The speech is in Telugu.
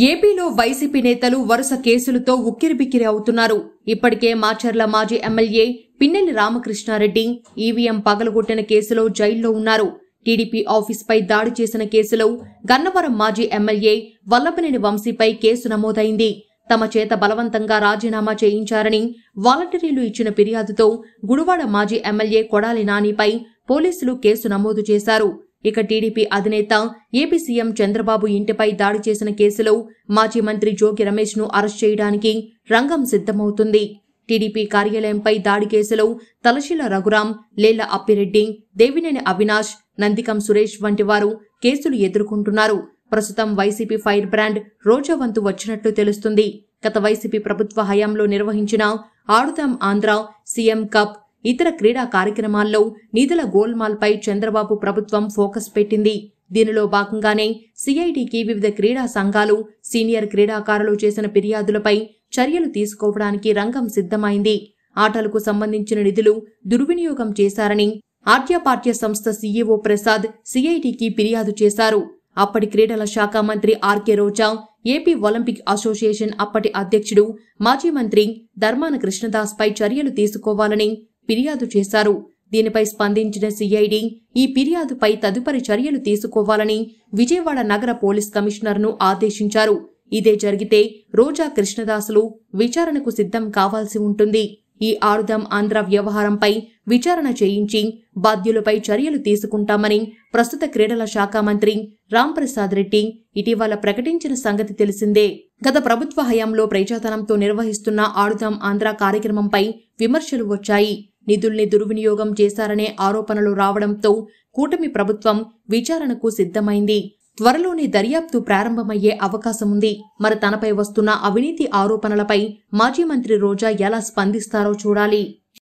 ఏపీలో వైసీపీ నేతలు వరుస కేసులతో ఉక్కిరిబిక్కిరి అవుతున్నారు. ఇప్పటికే మాచర్ల మాజీ ఎమ్మెల్యే పిన్నెల్లి రామకృష్ణారెడ్డి ఈవీఎం పగలగొట్టిన కేసులో జైల్లో ఉన్నారు. టీడీపీ ఆఫీస్పై దాడి చేసిన కేసులో గన్నవరం మాజీ ఎమ్మెల్యే వల్లభనేని వంశీపై కేసు నమోదైంది. తమ చేత బలవంతంగా రాజీనామా చేయించారని వాలంటీర్లు ఇచ్చిన ఫిర్యాదుతో గుడివాడ మాజీ ఎమ్మెల్యే కొడాలి నానిపై పోలీసులు కేసు నమోదు చేశారు. ఇక టీడీపీ అధినేత ఏపీ సీఎం చంద్రబాబు ఇంటిపై దాడి చేసిన కేసులో మాజీ మంత్రి జోగి రమేష్ ను అరెస్ట్ చేయడానికి రంగం సిద్ధమవుతుంది. టీడీపీ కార్యాలయంపై దాడి కేసులో తలశీల రఘురాం, లేళ్ల అప్పిరెడ్డి, దేవినేని అవినాష్, నందికం సురేష్ వంటి వారు కేసులు ఎదుర్కొంటున్నారు. ప్రస్తుతం వైసీపీ ఫైర్ బ్రాండ్ రోజా వంతు వచ్చినట్లు తెలుస్తుంది. గత వైసీపీ ప్రభుత్వ హయాంలో నిర్వహించిన ఆడుదాం ఆంధ్ర, సీఎం కప్, ఇతర క్రీడా కార్యక్రమాల్లో నిధుల గోల్మాల్పై చంద్రబాబు ప్రభుత్వం ఫోకస్ పెట్టింది. దీనిలో భాగంగానే సిఐడికి వివిధ క్రీడా సంఘాలు, సీనియర్ క్రీడాకారులు చేసిన ఫిర్యాదులపై చర్యలు తీసుకోవడానికి రంగం సిద్ధమైంది. ఆటలకు సంబంధించిన నిధులు దుర్వినియోగం చేశారని ఆర్యపార్ట్య సంస్థ సీఈఓ ప్రసాద్ సిఐడికి ఫిర్యాదు చేశారు. అప్పటి క్రీడల శాఖ మంత్రి ఆర్కే రోజా, ఏపీ ఒలింపిక్ అసోసియేషన్ అప్పటి అధ్యక్షుడు మాజీ మంత్రి ధర్మాన కృష్ణదాస్ పై చర్యలు తీసుకోవాలని ఫిర్యాదు చేశారు. దీనిపై స్పందించిన సిఐడి ఈ ఫిర్యాదుపై తదుపరి చర్యలు తీసుకోవాలని విజయవాడ నగర పోలీస్ కమిషనర్ను ఆదేశించారు. ఇదే జరిగితే రోజా, కృష్ణదాసులు విచారణకు సిద్ధం కావాల్సి ఉంటుంది. ఈ ఆడుదాం ఆంధ్ర వ్యవహారంపై విచారణ చేయించి బాధ్యులపై చర్యలు తీసుకుంటామని ప్రస్తుత క్రీడల శాఖ మంత్రి రాంప్రసాద్ రెడ్డి ఇటీవల ప్రకటించిన సంగతి తెలిసిందే. గత ప్రభుత్వ హయాంలో ప్రజాధనంతో నిర్వహిస్తున్న ఆడుదాం ఆంధ్ర కార్యక్రమంపై విమర్శలు వచ్చాయి. నిధుల్ని దుర్వినియోగం చేశారనే ఆరోపణలు రావడంతో కూటమి ప్రభుత్వం విచారణకు సిద్ధమైంది. త్వరలోనే దర్యాప్తు ప్రారంభమయ్యే అవకాశముంది. మరి తనపై వస్తున్న అవినీతి ఆరోపణలపై మాజీ మంత్రి రోజా ఎలా స్పందిస్తారో చూడాలి.